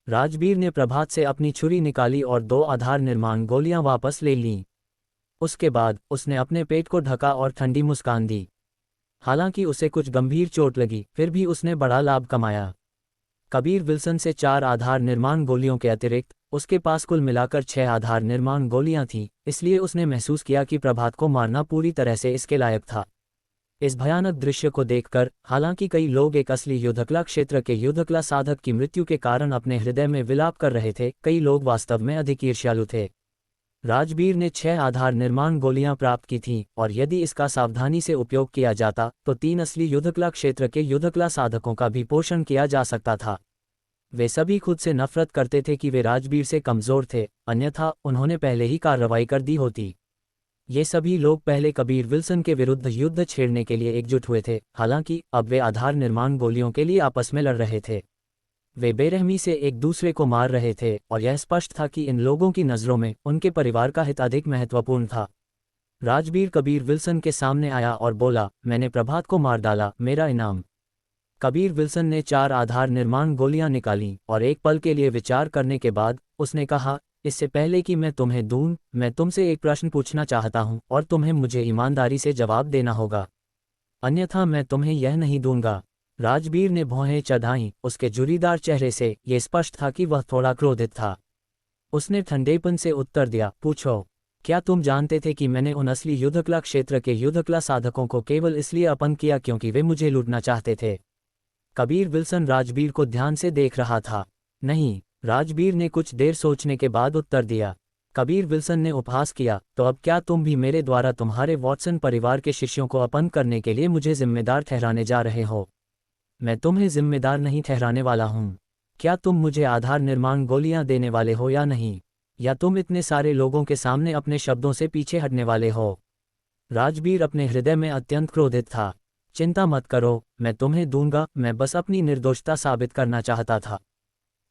राजबीर ने प्रभात से अपनी छुरी निकाली और 2 आधार निर्माण गोलियां वापस ले लीं। उसके बाद उसने अपने पेट को ढका और ठंडी मुस्कान दी। हालांकि उसे कुछ गंभीर चोट लगी, फिर भी उसने बड़ा लाभ कमाया। कबीर विल्सन से 4 आधार निर्माण गोलियों के अतिरिक्त उसके पास कुल मिलाकर 6 आधार निर्माण गोलियां थीं, इसलिए उसने महसूस किया कि प्रभात को मारना पूरी तरह से इसके लायक था। इस भयानक दृश्य को देखकर हालांकि कई लोग एक असली युद्धकला क्षेत्र के युद्धकला साधक की मृत्यु के कारण अपने हृदय में विलाप कर रहे थे, कई लोग वास्तव में अधिक ईर्ष्यालु थे। राजबीर ने 6 आधार निर्माण गोलियां प्राप्त की थीं, और यदि इसका सावधानी से उपयोग किया जाता तो 3 असली युद्धकला क्षेत्र के युद्धकला साधकों का भी पोषण किया जा सकता था। वे सभी खुद से नफरत करते थे कि वे राजबीर से कमजोर थे, अन्यथा उन्होंने पहले ही कार्रवाई कर दी होती। ये सभी लोग पहले कबीर विल्सन के विरुद्ध युद्ध छेड़ने के लिए एकजुट हुए थे, हालांकि अब वे आधार निर्माण गोलियों के लिए आपस में लड़ रहे थे। वे बेरहमी से एक दूसरे को मार रहे थे, और यह स्पष्ट था कि इन लोगों की नज़रों में उनके परिवार का हित अधिक महत्वपूर्ण था। राजबीर कबीर विल्सन के सामने आया और बोला, मैंने प्रभात को मार डाला, मेरा इनाम। कबीर विल्सन ने 4 आधार निर्माण गोलियां निकालीं, और एक पल के लिए विचार करने के बाद उसने कहा, इससे पहले कि मैं तुम्हें दूं, मैं तुमसे एक प्रश्न पूछना चाहता हूं, और तुम्हें मुझे ईमानदारी से जवाब देना होगा, अन्यथा मैं तुम्हें यह नहीं दूंगा। राजबीर ने भौहें चढ़ाईं। उसके जुरीदार चेहरे से यह स्पष्ट था कि वह थोड़ा क्रोधित था। उसने ठंडेपन से उत्तर दिया, पूछो, क्या तुम जानते थे कि मैंने उन असली युद्धकला क्षेत्र के युद्धकला साधकों को केवल इसलिए अपंग किया क्योंकि वे मुझे लूटना चाहते थे? कबीर विल्सन राजबीर को ध्यान से देख रहा था। नहीं, राजबीर ने कुछ देर सोचने के बाद उत्तर दिया। कबीर विल्सन ने उपहास किया, तो अब क्या तुम भी मेरे द्वारा तुम्हारे वॉटसन परिवार के शिष्यों को अपंग करने के लिए मुझे जिम्मेदार ठहराने जा रहे हो? मैं तुम्हें जिम्मेदार नहीं ठहराने वाला हूँ। क्या तुम मुझे आधार निर्माण गोलियां देने वाले हो या नहीं? या तुम इतने सारे लोगों के सामने अपने शब्दों से पीछे हटने वाले हो? राजबीर अपने हृदय में अत्यंत क्रोधित था। चिंता मत करो, मैं तुम्हें दूंगा, मैं बस अपनी निर्दोषता साबित करना चाहता था।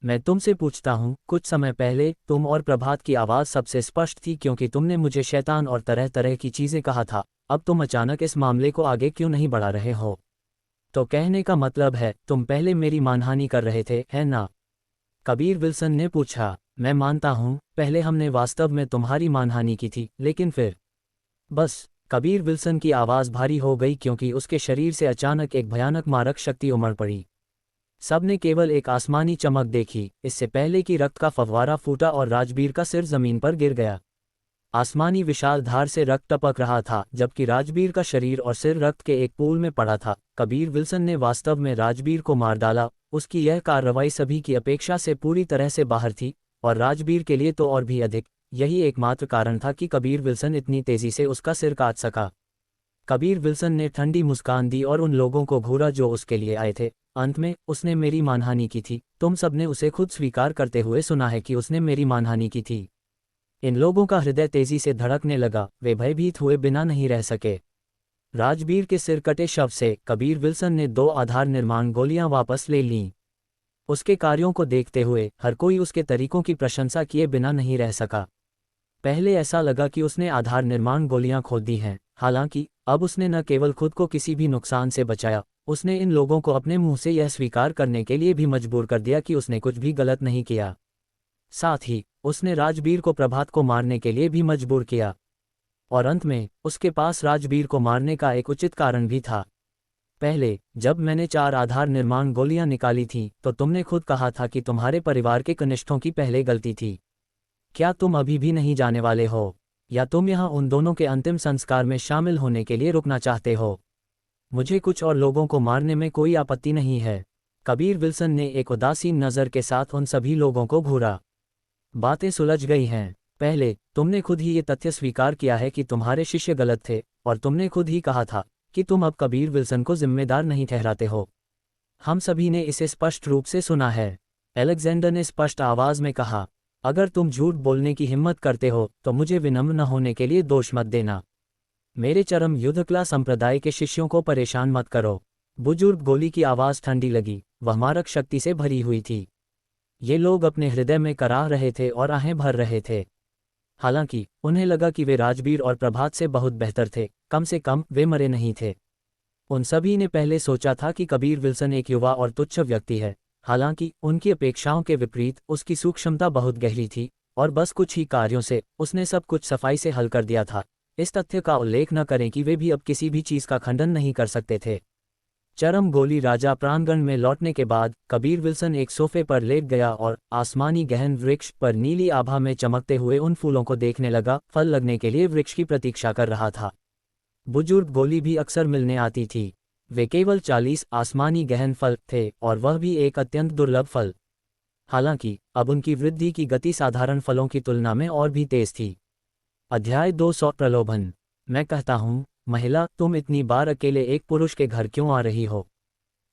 मैं तुमसे पूछता हूँ, कुछ समय पहले तुम और प्रभात की आवाज़ सबसे स्पष्ट थी क्योंकि तुमने मुझे शैतान और तरह तरह की चीज़ें कहा था। अब तुम अचानक इस मामले को आगे क्यों नहीं बढ़ा रहे हो? तो कहने का मतलब है तुम पहले मेरी मानहानि कर रहे थे, है ना? कबीर विल्सन ने पूछा। मैं मानता हूँ, पहले हमने वास्तव में तुम्हारी मानहानि की थी, लेकिन फिर बस। कबीर विल्सन की आवाज़ भारी हो गई क्योंकि उसके शरीर से अचानक एक भयानक मारक शक्ति उमड़ पड़ी। सबने केवल एक आसमानी चमक देखी, इससे पहले कि रक्त का फव्वारा फूटा और राजबीर का सिर जमीन पर गिर गया। आसमानी विशाल धार से रक्त टपक रहा था, जबकि राजबीर का शरीर और सिर रक्त के एक पूल में पड़ा था। कबीर विल्सन ने वास्तव में राजबीर को मार डाला। उसकी यह कार्रवाई सभी की अपेक्षा से पूरी तरह से बाहर थी, और राजबीर के लिए तो और भी अधिक। यही एकमात्र कारण था कि कबीर विल्सन इतनी तेजी से उसका सिर काट सका। कबीर विल्सन ने ठंडी मुस्कान दी और उन लोगों को घूरा जो उसके लिए आए थे। अंत में उसने मेरी मानहानि की थी। तुम सबने उसे खुद स्वीकार करते हुए सुना है कि उसने मेरी मानहानि की थी। इन लोगों का हृदय तेजी से धड़कने लगा, वे भयभीत हुए बिना नहीं रह सके। राजबीर के सिर कटे शव से कबीर विल्सन ने 2 आधार निर्माण गोलियां वापस ले लीं। उसके कार्यों को देखते हुए हर कोई उसके तरीकों की प्रशंसा किए बिना नहीं रह सका। पहले ऐसा लगा कि उसने आधार निर्माण गोलियां खोद दी हैं, हालांकि अब उसने न केवल खुद को किसी भी नुकसान से बचाया, उसने इन लोगों को अपने मुंह से यह स्वीकार करने के लिए भी मजबूर कर दिया कि उसने कुछ भी गलत नहीं किया। साथ ही उसने राजबीर को प्रभात को मारने के लिए भी मजबूर किया। और अंत में उसके पास राजबीर को मारने का एक उचित कारण भी था। पहले जब मैंने 4 आधार निर्माण गोलियां निकाली थीं, तो तुमने खुद कहा था कि तुम्हारे परिवार के कनिष्ठों की पहले गलती थी। क्या तुम अभी भी नहीं जाने वाले हो, या तुम यहाँ उन दोनों के अंतिम संस्कार में शामिल होने के लिए रुकना चाहते हो? मुझे कुछ और लोगों को मारने में कोई आपत्ति नहीं है। कबीर विल्सन ने एक उदासीन नज़र के साथ उन सभी लोगों को घूरा। बातें सुलझ गई हैं। पहले तुमने खुद ही ये तथ्य स्वीकार किया है कि तुम्हारे शिष्य गलत थे, और तुमने खुद ही कहा था कि तुम अब कबीर विल्सन को जिम्मेदार नहीं ठहराते हो। हम सभी ने इसे स्पष्ट रूप से सुना है। अलेक्जेंडर ने स्पष्ट आवाज में कहा, अगर तुम झूठ बोलने की हिम्मत करते हो तो मुझे विनम्र न होने के लिए दोष मत देना। मेरे चरम युद्धकला संप्रदाय के शिष्यों को परेशान मत करो। बुजुर्ग गोली की आवाज़ ठंडी लगी, वह मारक शक्ति से भरी हुई थी। ये लोग अपने हृदय में कराह रहे थे और आहें भर रहे थे। हालांकि उन्हें लगा कि वे राजबीर और प्रभात से बहुत बेहतर थे, कम से कम वे मरे नहीं थे। उन सभी ने पहले सोचा था कि कबीर विल्सन एक युवा और तुच्छ व्यक्ति है, हालांकि उनकी अपेक्षाओं के विपरीत उसकी सूक्ष्मता बहुत गहरी थी, और बस कुछ ही कार्यों से उसने सब कुछ सफाई से हल कर दिया था। इस तथ्य का उल्लेख न करें कि वे भी अब किसी भी चीज़ का खंडन नहीं कर सकते थे। चरम गोली राजा प्रांगण में लौटने के बाद कबीर विल्सन एक सोफे पर लेट गया और आसमानी गहन वृक्ष पर नीली आभा में चमकते हुए उन फूलों को देखने लगा। फल लगने के लिए वृक्ष की प्रतीक्षा कर रहा था। बुजुर्ग गोली भी अक्सर मिलने आती थी। वे केवल 40 आसमानी गहन फल थे, और वह भी एक अत्यंत दुर्लभ फल। हालांकि अब उनकी वृद्धि की गति साधारण फलों की तुलना में और भी तेज थी। अध्याय 200 प्रलोभन। मैं कहता हूँ, महिला, तुम इतनी बार अकेले एक पुरुष के घर क्यों आ रही हो,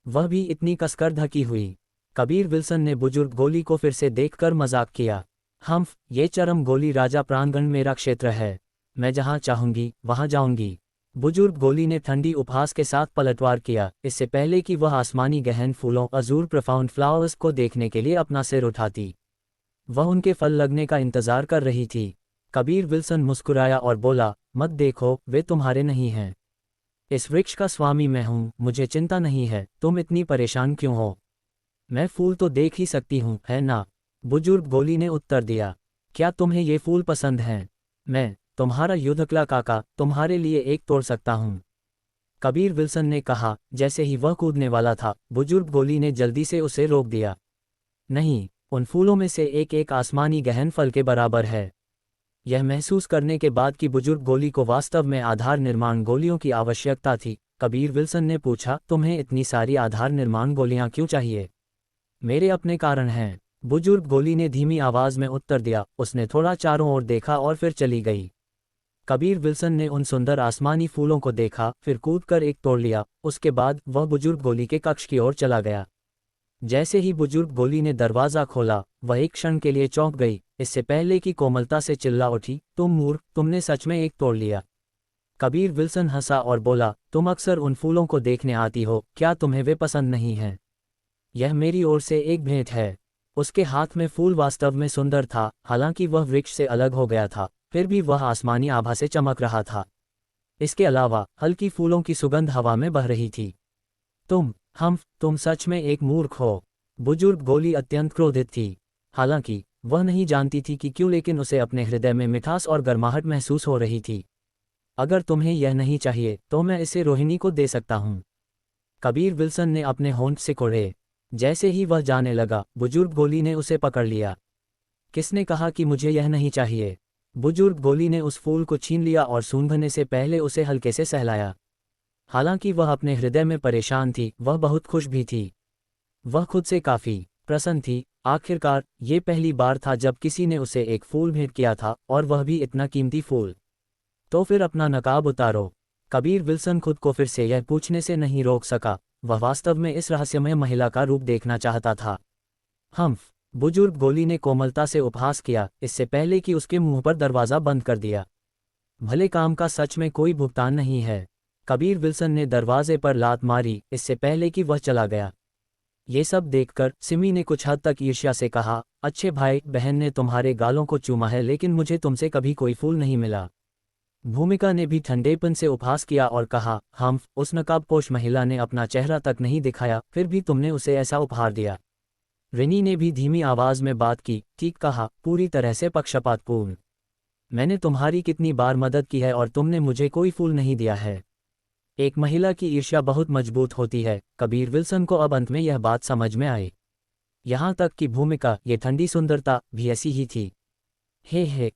वह भी इतनी कसकर ढकी हुई? कबीर विल्सन ने बुजुर्ग गोली को फिर से देखकर मजाक किया। हम्फ, ये चरम गोली राजा प्रांगण मेरा क्षेत्र है, मैं जहाँ चाहूंगी वहाँ जाऊंगी। बुजुर्ग गोली ने ठंडी उपहास के साथ पलटवार किया, इससे पहले कि वह आसमानी गहन फूलों अजूर प्रोफाउंड फ्लावर्स को देखने के लिए अपना सिर उठाती। वह उनके फल लगने का इंतजार कर रही थी। कबीर विल्सन मुस्कुराया और बोला, मत देखो, वे तुम्हारे नहीं हैं। इस वृक्ष का स्वामी मैं हूँ, मुझे चिंता नहीं है। तुम इतनी परेशान क्यों हो? मैं फूल तो देख ही सकती हूँ, है ना? बुजुर्ग गोली ने उत्तर दिया। क्या तुम्हें ये फूल पसंद हैं? मैं, तुम्हारा युद्धकला काका, तुम्हारे लिए एक तोड़ सकता हूँ। कबीर विल्सन ने कहा। जैसे ही वह कूदने वाला था, बुजुर्ग गोली ने जल्दी से उसे रोक दिया। नहीं, उन फूलों में से एक आसमानी गहन फल के बराबर है। यह महसूस करने के बाद कि बुजुर्ग गोली को वास्तव में आधार निर्माण गोलियों की आवश्यकता थी, कबीर विल्सन ने पूछा, तुम्हें इतनी सारी आधार निर्माण गोलियां क्यों चाहिए? मेरे अपने कारण हैं, बुजुर्ग गोली ने धीमी आवाज में उत्तर दिया। उसने थोड़ा चारों ओर देखा और फिर चली गई। कबीर विल्सन ने उन सुंदर आसमानी फूलों को देखा, फिर कूदकर एक तोड़ लिया। उसके बाद वह बुजुर्ग गोली के कक्ष की ओर चला गया। जैसे ही बुजुर्ग गोली ने दरवाज़ा खोला, वह एक क्षण के लिए चौंक गई, इससे पहले कि कोमलता से चिल्ला उठी, तुम मूर्ख, तुमने सच में एक तोड़ लिया। कबीर विल्सन हंसा और बोला, तुम अक्सर उन फूलों को देखने आती हो, क्या तुम्हें वे पसंद नहीं हैं? यह मेरी ओर से एक भेंट है। उसके हाथ में फूल वास्तव में सुंदर था, हालांकि वह वृक्ष से अलग हो गया था, फिर भी वह आसमानी आभा से चमक रहा था। इसके अलावा हल्की फूलों की सुगंध हवा में बह रही थी। तुम सच में एक मूर्ख हो। बुजुर्ग गोली अत्यंत क्रोधित थी। हालांकि वह नहीं जानती थी कि क्यों, लेकिन उसे अपने हृदय में मिठास और गर्माहट महसूस हो रही थी। अगर तुम्हें यह नहीं चाहिए तो मैं इसे रोहिणी को दे सकता हूँ। कबीर विल्सन ने अपने होंठ सिकोड़े। जैसे ही वह जाने लगा, बुजुर्ग गोली ने उसे पकड़ लिया। किसने कहा कि मुझे यह नहीं चाहिए? बुजुर्ग गोली ने उस फूल को छीन लिया और सूंघने से पहले उसे हल्के से सहलाया। हालांकि वह अपने हृदय में परेशान थी, वह बहुत खुश भी थी। वह खुद से काफी प्रसन्न थी। आखिरकार ये पहली बार था जब किसी ने उसे एक फूल भेंट किया था, और वह भी इतना कीमती फूल। तो फिर अपना नकाब उतारो। कबीर विल्सन खुद को फिर से यह पूछने से नहीं रोक सका, वह वास्तव में इस रहस्यमय महिला का रूप देखना चाहता था। बुजुर्ग गोली ने कोमलता से उपहास किया, इससे पहले कि उसके मुंह पर दरवाज़ा बंद कर दिया। भले काम का सच में कोई भुगतान नहीं है। कबीर विल्सन ने दरवाजे पर लात मारी, इससे पहले कि वह चला गया। ये सब देखकर सिमी ने कुछ हद तक ईर्ष्या से कहा, अच्छे भाई बहन ने तुम्हारे गालों को चूमा है, लेकिन मुझे तुमसे कभी कोई फूल नहीं मिला। भूमिका ने भी ठंडेपन से उपहास किया और कहा, उस नकाबपोश महिला ने अपना चेहरा तक नहीं दिखाया, फिर भी तुमने उसे ऐसा उपहार दिया। रिनी ने भी धीमी आवाज में बात की, ठीक कहा, पूरी तरह से पक्षपातपूर्ण। मैंने तुम्हारी कितनी बार मदद की है और तुमने मुझे कोई फूल नहीं दिया है। एक महिला की ईर्ष्या बहुत मजबूत होती है। कबीर विल्सन को अब अंत में यह बात समझ में आई। यहाँ तक कि भूमिका, ये ठंडी सुंदरता भी ऐसी ही थी।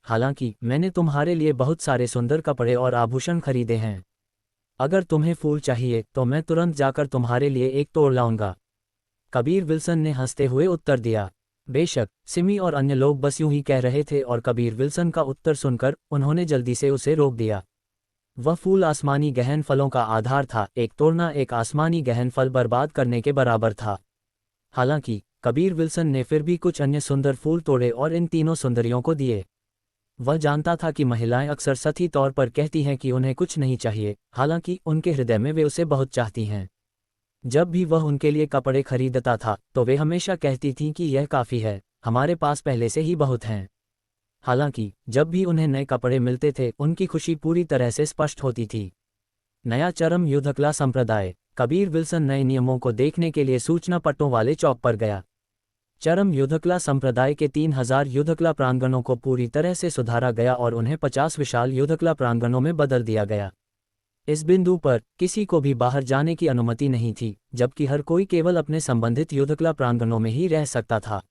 हालांकि मैंने तुम्हारे लिए बहुत सारे सुंदर कपड़े और आभूषण खरीदे हैं। अगर तुम्हें फूल चाहिए तो मैं तुरंत जाकर तुम्हारे लिए एक तोड़ लाऊंगा। कबीर विल्सन ने हंसते हुए उत्तर दिया। बेशक सिमी और अन्य लोग बस यूं ही कह रहे थे, और कबीर विल्सन का उत्तर सुनकर उन्होंने जल्दी से उसे रोक दिया। वह फूल आसमानी गहन फलों का आधार था, एक तोड़ना एक आसमानी गहन फल बर्बाद करने के बराबर था। हालांकि कबीर विल्सन ने फिर भी कुछ अन्य सुंदर फूल तोड़े और इन तीनों सुंदरियों को दिए। वह जानता था कि महिलाएं अक्सर सही तौर पर कहती हैं कि उन्हें कुछ नहीं चाहिए, हालांकि उनके हृदय में वे उसे बहुत चाहती हैं। जब भी वह उनके लिए कपड़े खरीदता था तो वे हमेशा कहती थीं कि यह काफ़ी है, हमारे पास पहले से ही बहुत हैं। हालांकि जब भी उन्हें नए कपड़े मिलते थे, उनकी खुशी पूरी तरह से स्पष्ट होती थी। नया चरम युद्धकला संप्रदाय। कबीर विल्सन नए नियमों को देखने के लिए सूचना पट्टों वाले चौक पर गया। चरम युद्धकला संप्रदाय के 3000 युद्धकला प्रांगणों को पूरी तरह से सुधारा गया और उन्हें 50 विशाल युद्धकला प्रांगणों में बदल दिया गया। इस बिंदु पर किसी को भी बाहर जाने की अनुमति नहीं थी, जबकि हर कोई केवल अपने संबंधित युद्धकला प्रांगणों में ही रह सकता था।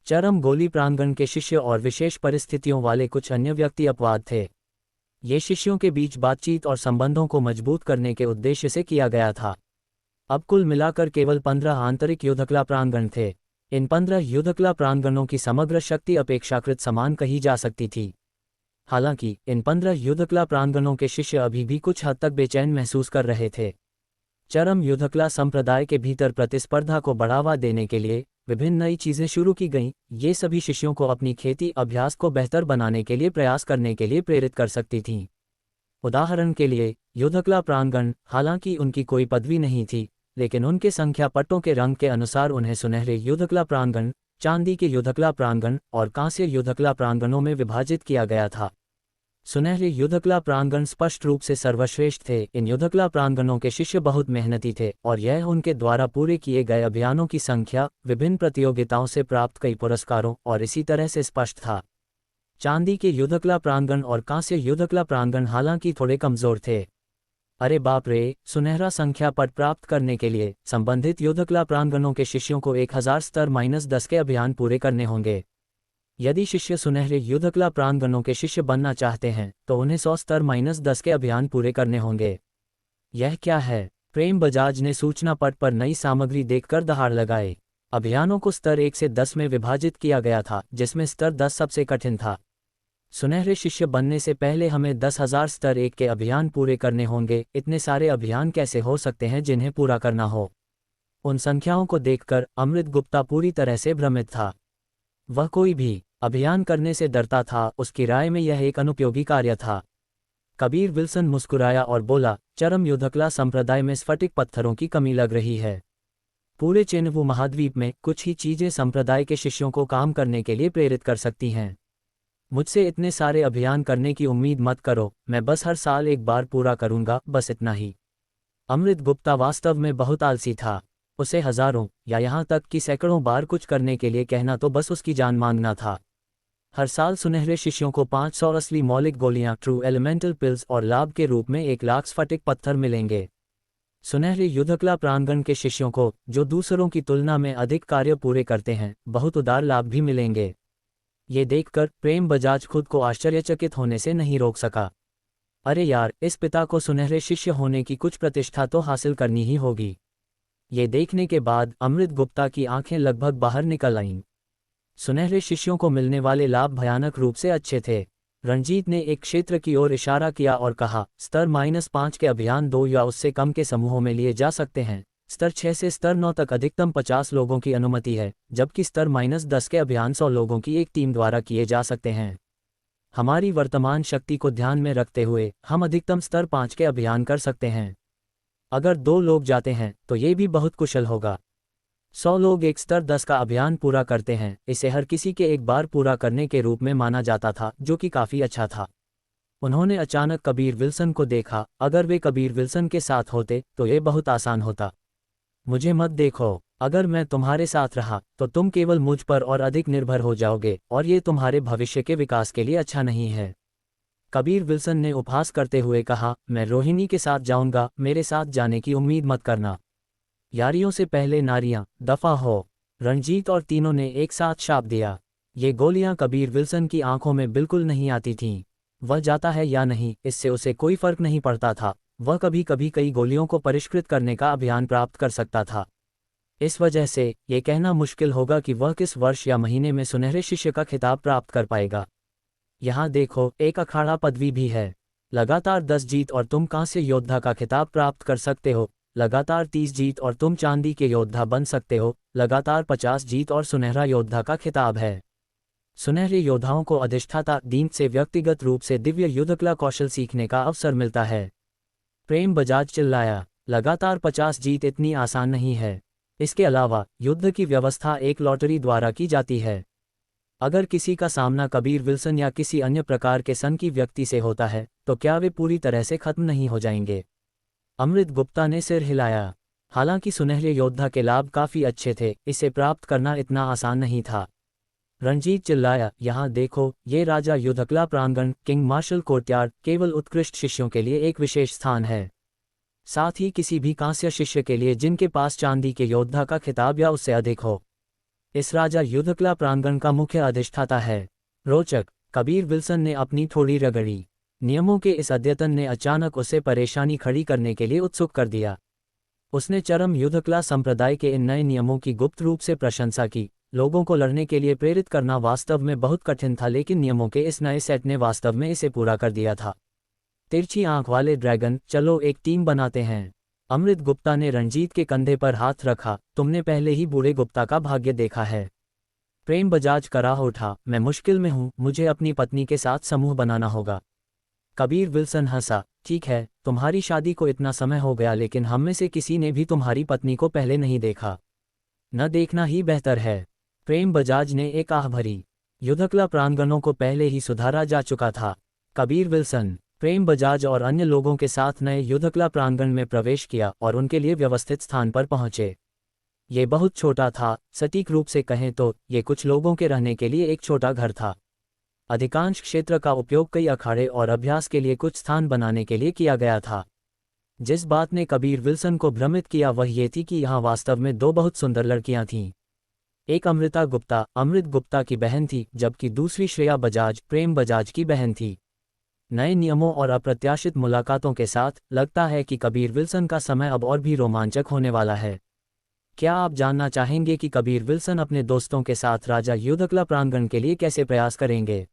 चरम गोली प्रांगण के शिष्य और विशेष परिस्थितियों वाले कुछ अन्य व्यक्ति अपवाद थे। ये शिष्यों के बीच बातचीत और संबंधों को मजबूत करने के उद्देश्य से किया गया था। अब कुल मिलाकर केवल 15 आंतरिक युद्धकला प्रांगण थे। इन 15 युद्धकला प्रांगणों की समग्र शक्ति अपेक्षाकृत समान कही जा सकती थी। हालांकि इन 15 युद्धकला प्रांगणों के शिष्य अभी भी कुछ हद तक बेचैन महसूस कर रहे थे। चरम युद्धकला संप्रदाय के भीतर प्रतिस्पर्धा को बढ़ावा देने के लिए विभिन्न नई चीजें शुरू की गईं। ये सभी शिष्यों को अपनी खेती अभ्यास को बेहतर बनाने के लिए प्रयास करने के लिए प्रेरित कर सकती थीं। उदाहरण के लिए युद्धकला प्रांगण, हालांकि उनकी कोई पदवी नहीं थी, लेकिन उनके संख्या पट्टों के रंग के अनुसार उन्हें सुनहरे युद्धकला प्रांगण, चांदी के युद्धकला प्रांगण और कांस्य युद्धकला प्रांगणों में विभाजित किया गया था। सुनहरे युद्धकला प्रांगण स्पष्ट रूप से सर्वश्रेष्ठ थे। इन युद्धकला प्रांगणों के शिष्य बहुत मेहनती थे और यह उनके द्वारा पूरे किए गए अभियानों की संख्या, विभिन्न प्रतियोगिताओं से प्राप्त कई पुरस्कारों और इसी तरह से स्पष्ट था। चांदी के युद्धकला प्रांगण और कांस्य युद्धकला प्रांगण हालांकि थोड़े कमजोर थे। अरे बाप रे! सुनहरा संख्या पट प्राप्त करने के लिए संबंधित युद्धकला प्रांगणों के शिष्यों को 1000 स्तर -10 के अभियान पूरे करने होंगे। यदि शिष्य सुनहरे युद्धकला प्रांगणों के शिष्य बनना चाहते हैं तो उन्हें 100 स्तर -10 के अभियान पूरे करने होंगे। यह क्या है? प्रेम बजाज ने सूचना पट पर नई सामग्री देखकर दहाड़ लगाए। अभियानों को स्तर 1 से 10 में विभाजित किया गया था, जिसमें स्तर 10 सबसे कठिन था। सुनहरे शिष्य बनने से पहले हमें 10,000 स्तर 1 के अभियान पूरे करने होंगे। इतने सारे अभियान कैसे हो सकते हैं जिन्हें पूरा करना हो? उन संख्याओं को देखकर अमृत गुप्ता पूरी तरह से भ्रमित था। वह कोई भी अभियान करने से डरता था। उसकी राय में यह एक अनुपयोगी कार्य था। कबीर विल्सन मुस्कुराया और बोला, चरम युद्धकला संप्रदाय में स्फटिक पत्थरों की कमी लग रही है। पूरे चेनवू महाद्वीप में कुछ ही चीजें संप्रदाय के शिष्यों को काम करने के लिए प्रेरित कर सकती हैं। मुझसे इतने सारे अभियान करने की उम्मीद मत करो, मैं बस हर साल एक बार पूरा करूंगा, बस इतना ही। अमृत गुप्ता वास्तव में बहुत आलसी था। उसे हजारों या यहाँ तक कि सैकड़ों बार कुछ करने के लिए कहना तो बस उसकी जान मांगना था। हर साल सुनहरे शिष्यों को 500 असली मौलिक गोलियां, ट्रू एलिमेंटल पिल्स और लाभ के रूप में 1 लाख स्फटिक पत्थर मिलेंगे। सुनहरे युद्धकला प्रांगण के शिष्यों को, जो दूसरों की तुलना में अधिक कार्य पूरे करते हैं, बहुत उदार लाभ भी मिलेंगे। ये देखकर प्रेम बजाज खुद को आश्चर्यचकित होने से नहीं रोक सका। अरे यार, इस पिता को सुनहरे शिष्य होने की कुछ प्रतिष्ठा तो हासिल करनी ही होगी। ये देखने के बाद अमृत गुप्ता की आंखें लगभग बाहर निकल आईं। सुनहरे शिष्यों को मिलने वाले लाभ भयानक रूप से अच्छे थे। रणजीत ने एक क्षेत्र की ओर इशारा किया और कहा, स्तर -5 के अभियान 2 या उससे कम के समूहों में लिए जा सकते हैं। स्तर 6 से स्तर 9 तक अधिकतम 50 लोगों की अनुमति है, जबकि स्तर -10 के अभियान 100 लोगों की एक टीम द्वारा किए जा सकते हैं। हमारी वर्तमान शक्ति को ध्यान में रखते हुए हम अधिकतम स्तर 5 के अभियान कर सकते हैं। अगर 2 लोग जाते हैं तो ये भी बहुत कुशल होगा। 100 लोग एक स्तर 10 का अभियान पूरा करते हैं, इसे हर किसी के एक बार पूरा करने के रूप में माना जाता था, जो कि काफ़ी अच्छा था। उन्होंने अचानक कबीर विल्सन को देखा। अगर वे कबीर विल्सन के साथ होते तो ये बहुत आसान होता। मुझे मत देखो, अगर मैं तुम्हारे साथ रहा तो तुम केवल मुझ पर और अधिक निर्भर हो जाओगे, और ये तुम्हारे भविष्य के विकास के लिए अच्छा नहीं है। कबीर विल्सन ने उपहास करते हुए कहा, मैं रोहिणी के साथ जाऊंगा, मेरे साथ जाने की उम्मीद मत करना। यारियों से पहले नारियां, दफा हो। रणजीत और तीनों ने एक साथ शाप दिया। ये गोलियां कबीर विल्सन की आंखों में बिल्कुल नहीं आती थीं। वह जाता है या नहीं, इससे उसे कोई फर्क नहीं पड़ता था। वह कभी कभी कई गोलियों को परिष्कृत करने का अभियान प्राप्त कर सकता था। इस वजह से ये कहना मुश्किल होगा कि वह किस वर्ष या महीने में सुनहरे शिष्य का खिताब प्राप्त कर पाएगा। यहाँ देखो, एक अखाड़ा पदवी भी है। लगातार 10 जीत और तुम कांस्य योद्धा का खिताब प्राप्त कर सकते हो। लगातार 30 जीत और तुम चांदी के योद्धा बन सकते हो। लगातार 50 जीत और सुनहरा योद्धा का खिताब है। सुनहरे योद्धाओं को अधिष्ठाता दीन से व्यक्तिगत रूप से दिव्य युद्धकला कौशल सीखने का अवसर मिलता है। प्रेम बजाज चिल्लाया, लगातार 50 जीत इतनी आसान नहीं है। इसके अलावा युद्ध की व्यवस्था एक लॉटरी द्वारा की जाती है। अगर किसी का सामना कबीर विल्सन या किसी अन्य प्रकार के सन की व्यक्ति से होता है तो क्या वे पूरी तरह से खत्म नहीं हो जाएंगे? अमृत गुप्ता ने सिर हिलाया। हालांकि सुनहरे योद्धा के लाभ काफ़ी अच्छे थे, इसे प्राप्त करना इतना आसान नहीं था। रणजीत चिल्लाया, यहाँ देखो, ये राजा युद्धकला प्रांगण, किंग मार्शल कोर्टयार्ड, केवल उत्कृष्ट शिष्यों के लिए एक विशेष स्थान है। साथ ही किसी भी कांस्य शिष्य के लिए जिनके पास चांदी के योद्धा का खिताब या उससे अधिक हो। इस राजा युद्धकला प्रांगण का मुख्य अधिष्ठाता है। रोचक। कबीर विल्सन ने अपनी थोड़ी रगड़ी। नियमों के इस अद्यतन ने अचानक उसे परेशानी खड़ी करने के लिए उत्सुक कर दिया। उसने चरम युद्धकला संप्रदाय के इन नए नियमों की गुप्त रूप से प्रशंसा की। लोगों को लड़ने के लिए प्रेरित करना वास्तव में बहुत कठिन था, लेकिन नियमों के इस नए सेट ने वास्तव में इसे पूरा कर दिया था। तिरछी आंख वाले ड्रैगन, चलो एक टीम बनाते हैं। अमृत गुप्ता ने रणजीत के कंधे पर हाथ रखा। तुमने पहले ही बूढ़े गुप्ता का भाग्य देखा है। प्रेम बजाज कराह उठा, मैं मुश्किल में हूँ, मुझे अपनी पत्नी के साथ समूह बनाना होगा। कबीर विल्सन हंसा, ठीक है, तुम्हारी शादी को इतना समय हो गया, लेकिन हम में से किसी ने भी तुम्हारी पत्नी को पहले नहीं देखा। न देखना ही बेहतर है। प्रेम बजाज ने एक आह भरी। युद्धकला प्रांगणों को पहले ही सुधारा जा चुका था। कबीर विल्सन, प्रेम बजाज और अन्य लोगों के साथ नए युद्धकला प्रांगण में प्रवेश किया और उनके लिए व्यवस्थित स्थान पर पहुंचे। ये बहुत छोटा था, सटीक रूप से कहें तो ये कुछ लोगों के रहने के लिए एक छोटा घर था। अधिकांश क्षेत्र का उपयोग कई अखाड़े और अभ्यास के लिए कुछ स्थान बनाने के लिए किया गया था। जिस बात ने कबीर विल्सन को भ्रमित किया वह ये थी कि यहाँ वास्तव में 2 बहुत सुंदर लड़कियां थीं। एक अमृता गुप्ता, अमृत गुप्ता की बहन थी, जबकि दूसरी श्रेया बजाज, प्रेम बजाज की बहन थी। नए नियमों और अप्रत्याशित मुलाकातों के साथ लगता है कि कबीर विल्सन का समय अब और भी रोमांचक होने वाला है। क्या आप जानना चाहेंगे कि कबीर विल्सन अपने दोस्तों के साथ राजा युद्धकला प्रांगण के लिए कैसे प्रयास करेंगे?